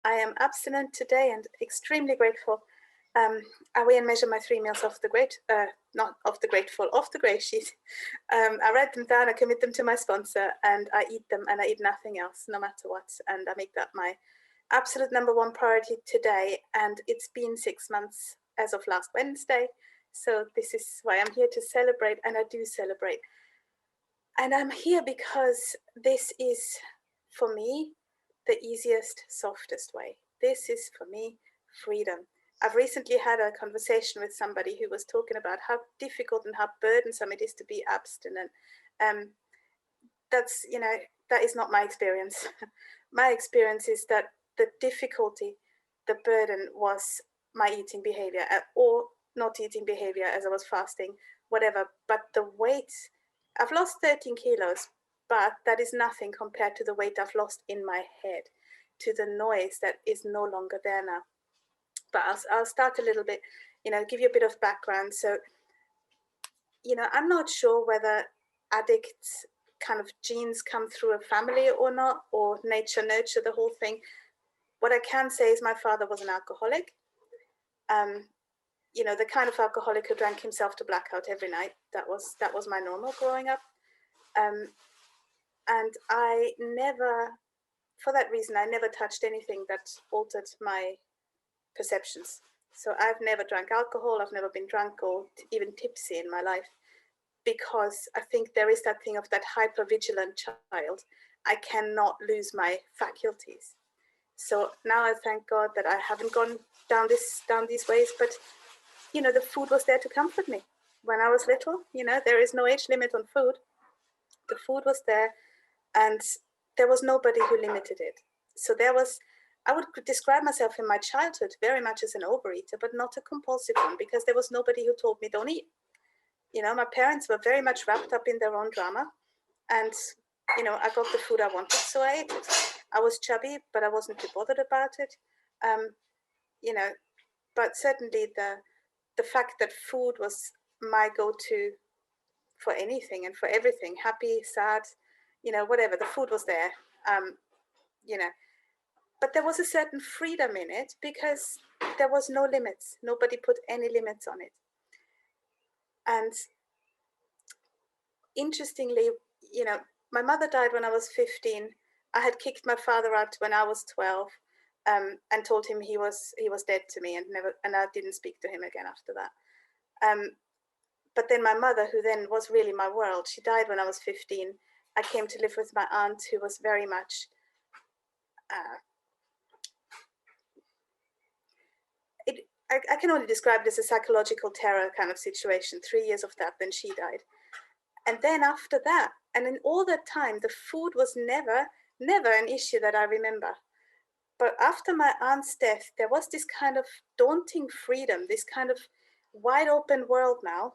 I am abstinent today and extremely grateful. I weigh and measure my 3 meals off the not off the grateful, off the grey sheet. I write them down, I commit them to my sponsor, and I eat them, and I eat nothing else, no matter what. And I make that my absolute number one priority today. And it's been 6 months as of last Wednesday. So this is why I'm here to celebrate, and I do celebrate. And I'm here because this is, for me, the easiest, softest way. This is, for me, freedom. I've recently had a conversation with somebody who was talking about how difficult and how burdensome it is to be abstinent. That's, that is not my experience. My experience is that the difficulty, the burden was my eating behavior, or not eating behavior as I was fasting, whatever. But the weight, I've lost 13 kilos, but that is nothing compared to the weight I've lost in my head, to the noise that is no longer there now. But I'll start a little bit, give you a bit of background. So, I'm not sure whether addicts kind of genes come through a family or not, or nature nurture the whole thing. What I can say is my father was an alcoholic. The kind of alcoholic who drank himself to blackout every night. That was my normal growing up. And I never, for that reason, I never touched anything that altered my perceptions. So I've never drank alcohol, I've never been drunk or even tipsy in my life, because I think there is that thing of that hyper-vigilant child. I cannot lose my faculties. So now I thank God that I haven't gone down these ways, but the food was there to comfort me. When I was little, there is no age limit on food. The food was there, and there was nobody who limited it. So I would describe myself in my childhood very much as an overeater, but not a compulsive one, because there was nobody who told me don't eat. My parents were very much wrapped up in their own drama, and I got the food I wanted, so I ate it. I was chubby, but I wasn't too bothered about it. But certainly the fact that food was my go-to for anything and for everything, happy, sad, whatever, the food was there. But there was a certain freedom in it because there was no limits. Nobody put any limits on it. And interestingly, my mother died when I was 15. I had kicked my father out when I was 12, and told him he was dead to me, and I didn't speak to him again after that. But then my mother, who then was really my world, she died when I was 15. I came to live with my aunt, who was very much I can only describe it as a psychological terror kind of situation. 3 years of that, then she died. And then after that, and in all that time, the food was never an issue that I remember. But after my aunt's death, there was this kind of daunting freedom, this kind of wide open world now,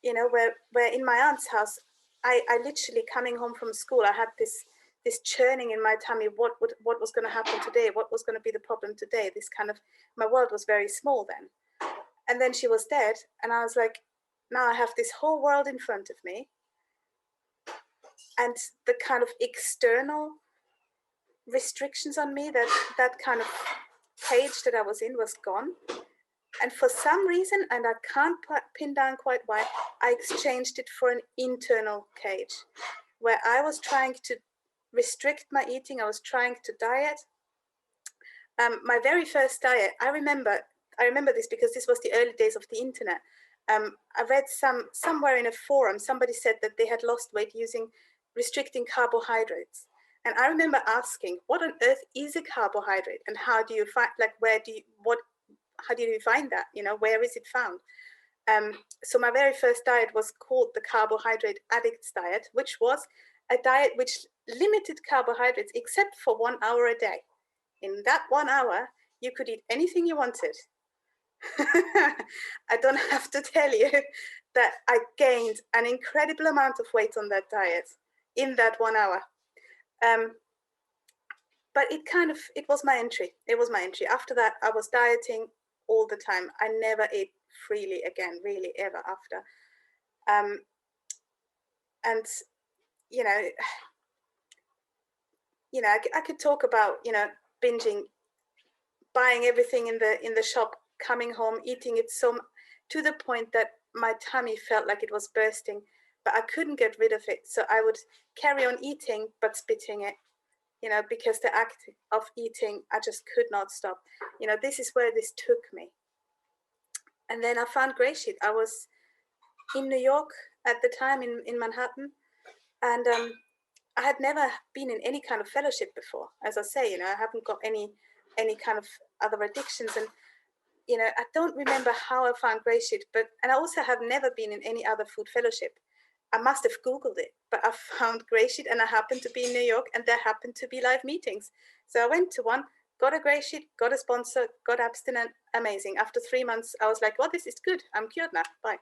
where in my aunt's house, I literally, coming home from school, I had this churning in my tummy. What was going to happen today? What was going to be the problem today? This kind of, my world was very small then. And then she was dead, and I was like, now I have this whole world in front of me, and the kind of external restrictions on me, that kind of cage that I was in, was gone. And for some reason, and I can't pin down quite why, I exchanged it for an internal cage, where I was trying to restrict my eating. I was trying to diet. My very first diet, I remember this because this was the early days of the internet. I read somewhere in a forum, somebody said that they had lost weight using restricting carbohydrates. And I remember asking, what on earth is a carbohydrate, and how do you find, like, how do you find that? Where is it found? So my very first diet was called the Carbohydrate Addicts Diet, which was a diet which limited carbohydrates except for 1 hour a day. In that 1 hour, you could eat anything you wanted. I don't have to tell you that I gained an incredible amount of weight on that diet in that 1 hour. But it was my entry. It was my entry. After that, I was dieting all the time. I never ate freely again, really, ever after. And I could talk about binging buying everything in the shop, coming home, eating it to the point that my tummy felt like it was bursting, but I couldn't get rid of it. So I would carry on eating, but spitting it, because the act of eating, I just could not stop. This is where this took me. And then I found GreySheet. I was in New York at the time, in Manhattan, and I had never been in any kind of fellowship before. As I say, I haven't got any kind of other addictions, and I don't remember how I found GreySheet, and I also have never been in any other food fellowship. I must have Googled it, but I found GreySheet, and I happened to be in New York, and there happened to be live meetings. So I went to one, got a GreySheet, got a sponsor, got Abstinent. Amazing. After 3 months, I was like, well, this is good. I'm cured now. Bye.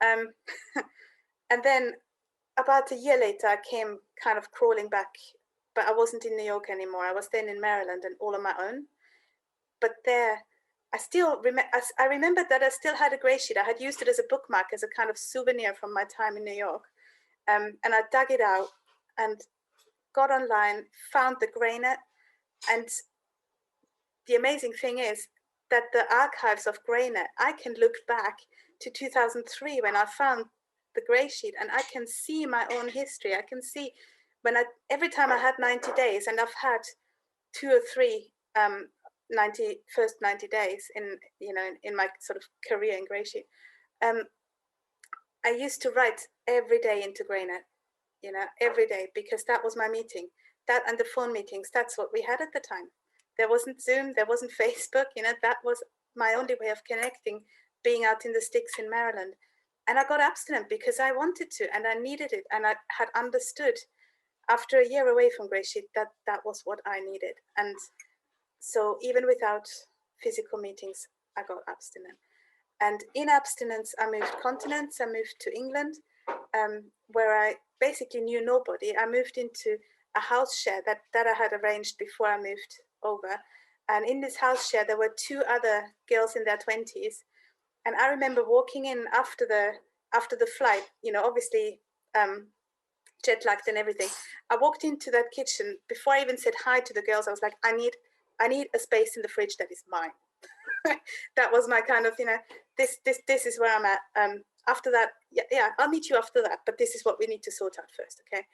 And then about a year later, I came kind of crawling back, but I wasn't in New York anymore. I was then in Maryland and all on my own. But there, I remembered that I still had a GreySheet. I had used it as a bookmark, as a kind of souvenir from my time in New York. And I dug it out and got online, found the GreyNet. And the amazing thing is that the archives of GreyNet, I can look back to 2003 when I found the GreySheet, and I can see my own history. I can see every time I had 90 days, and I've had 2 or 3 first 90 days in my sort of career in GreySheet. I used to write every day into GreyNet, every day, because that was my meeting. That and the phone meetings, that's what we had at the time. There wasn't Zoom, there wasn't Facebook, that was my only way of connecting, being out in the sticks in Maryland. And I got abstinent because I wanted to, and I needed it. And I had understood after a year away from GreySheet that was what I needed. And so even without physical meetings, I got abstinent. And in abstinence, I moved continents. I moved to England, where I basically knew nobody. I moved into a house share that I had arranged before I moved over. And in this house share, there were 2 other girls in their 20s. And I remember walking in after the flight, obviously jet lagged and everything. I walked into that kitchen. Before I even said hi to the girls, I was like, I need a space in the fridge that is mine. That was my kind of, this is where I'm at. After that, yeah, I'll meet you after that, but this is what we need to sort out first, okay?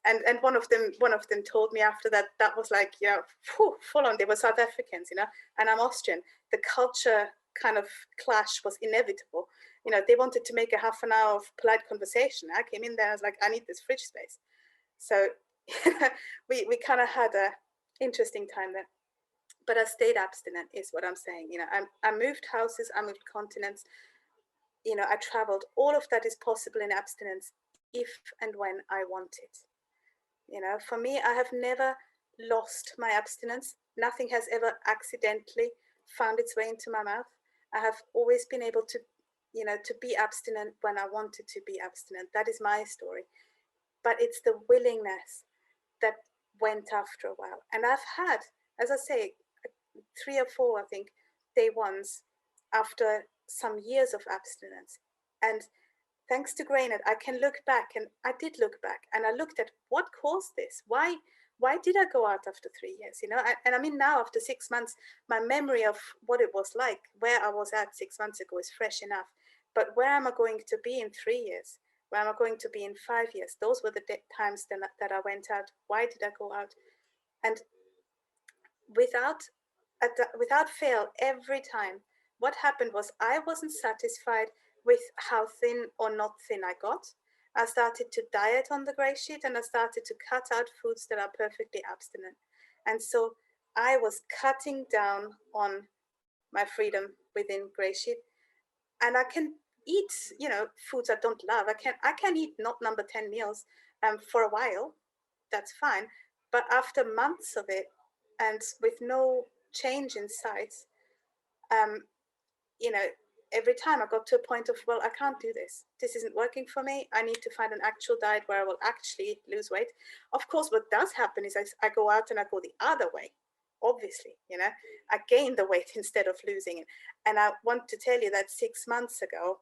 And one of them told me after that was like, full on. They were South Africans, and I'm Austrian. The culture kind of clash was inevitable. They wanted to make a half an hour of polite conversation. I came in there, I was like, I need this fridge space. So we kind of had a interesting time there. But I stayed abstinent, is what I'm saying. I moved houses, I moved continents. I traveled. All of that is possible in abstinence if and when I want it. For me, I have never lost my abstinence. Nothing has ever accidentally found its way into my mouth. I have always been able to, to be abstinent when I wanted to be abstinent. That is my story. But it's the willingness that went after a while. And I've had, as I say, 3 or 4, I think, day ones after some years of abstinence. And thanks to GreyNet, I can look back, and I did look back, and I looked at what caused this. Why did I go out after 3 years? And I mean, now after 6 months, my memory of what it was like, where I was at 6 months ago, is fresh enough. But where am I going to be in 3 years? Where am I going to be in 5 years? Those were the times that I went out. Why did I go out? And without fail, every time, what happened was I wasn't satisfied with how thin or not thin I got. I started to diet on the GreySheet, and I started to cut out foods that are perfectly abstinent. And so I was cutting down on my freedom within GreySheet. And I can eat, foods I don't love. I can eat not number 10 meals for a while. That's fine. But after months of it, and with no change in sight, every time I got to a point of, well, I can't do this. This isn't working for me. I need to find an actual diet where I will actually lose weight. Of course, what does happen is I go out and I go the other way. Obviously, I gain the weight instead of losing it. And I want to tell you that 6 months ago,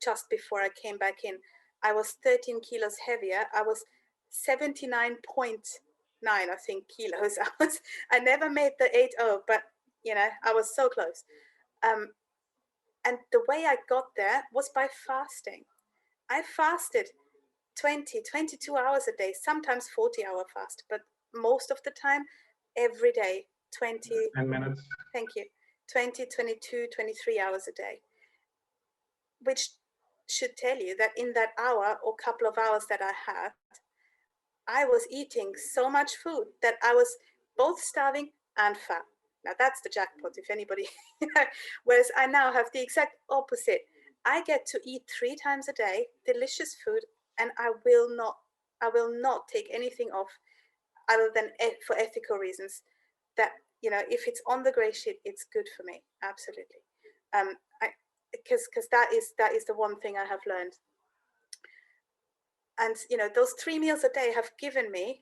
just before I came back in, I was 13 kilos heavier. I was 79.8 I think, kilos. I never made the 8-0, but you know, I was so close. And the way I got there was by fasting. I fasted 20, 22 hours a day, sometimes 40-hour fast, but most of the time, every day, 20. 10 minutes. Thank you. 20, 22, 23 hours a day, which should tell you that in that hour or couple of hours that I had, I was eating so much food that I was both starving and fat. Now that's the jackpot, if anybody, whereas I now have the exact opposite. I get to eat 3 times a day, delicious food, and I will not take anything off other than for ethical reasons. That, you know, if it's on the gray sheet, it's good for me, absolutely. Because that is the one thing I have learned. And you know, those 3 meals a day have given me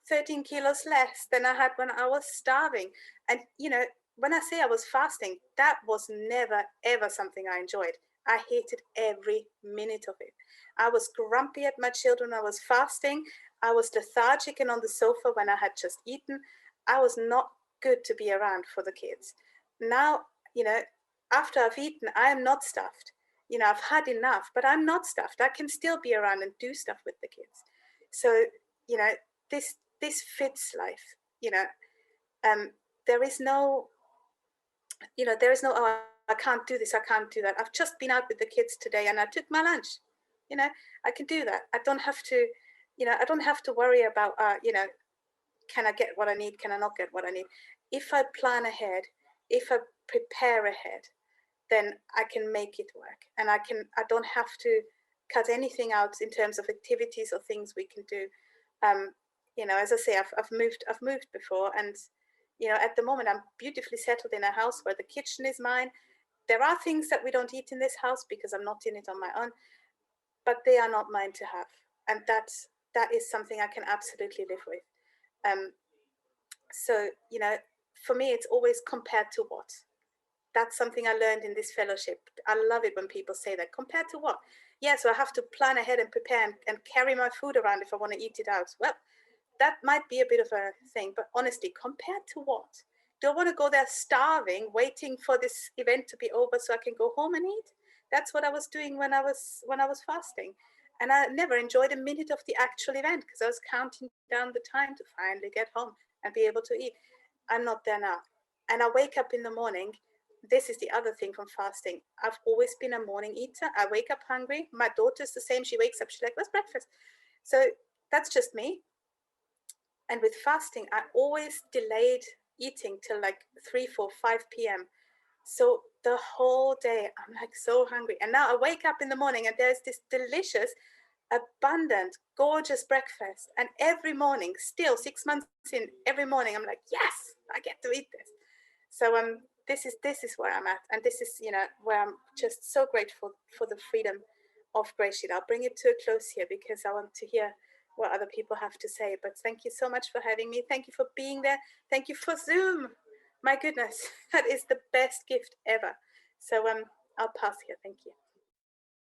13 kilos less than I had when I was starving. And you know, when I say I was fasting, that was never ever something I enjoyed. I hated every minute of it. I was grumpy at my children. I was fasting. I was lethargic and on the sofa when I had just eaten. I was not good to be around for the kids. Now, you know, after I've eaten, I am not stuffed. You know, I've had enough, but I'm not stuffed. I can still be around and do stuff with the kids. So, you know, this fits life. You know, there is no, you know, there is no, oh, I can't do this, I can't do that. I've just been out with the kids today and I took my lunch. You know, I can do that. I don't have to, you know, I don't have to worry about, you know, can I get what I need? Can I not get what I need? If I plan ahead, if I prepare ahead, then I can make it work. And I don't have to cut anything out in terms of activities or things we can do. You know, as I say, I've moved before, and you know, at the moment I'm beautifully settled in a house where the kitchen is mine. There are things that we don't eat in this house because I'm not in it on my own, but they are not mine to have, and that is something I can absolutely live with. So you know, for me, it's always compared to what. That's something I learned in this fellowship. I love it when people say that. Compared to what? Yeah, so I have to plan ahead and prepare and carry my food around if I want to eat it out. Well, that might be a bit of a thing, but honestly, compared to what? Do I want to go there starving, waiting for this event to be over so I can go home and eat? That's what I was doing when I was fasting. And I never enjoyed a minute of the actual event because I was counting down the time to finally get home and be able to eat. I'm not there now. And I wake up in the morning. This is the other thing from fasting. I've always been a morning eater. I wake up hungry. My daughter's the same. She wakes up, she's like, what's breakfast? So that's just me. And with fasting, I always delayed eating till like 3, 4, 5 p.m. So the whole day, I'm like so hungry. And now I wake up in the morning and there's this delicious, abundant, gorgeous breakfast. And every morning, still 6 months in, every morning, I'm like, yes, I get to eat this. So this is where I'm at. And this is, you know, where I'm just so grateful for the freedom of GreySheet. I'll bring it to a close here because I want to hear what other people have to say. But thank you so much for having me. Thank you for being there. Thank you for Zoom. My goodness, that is the best gift ever. So I'll pass here. Thank you.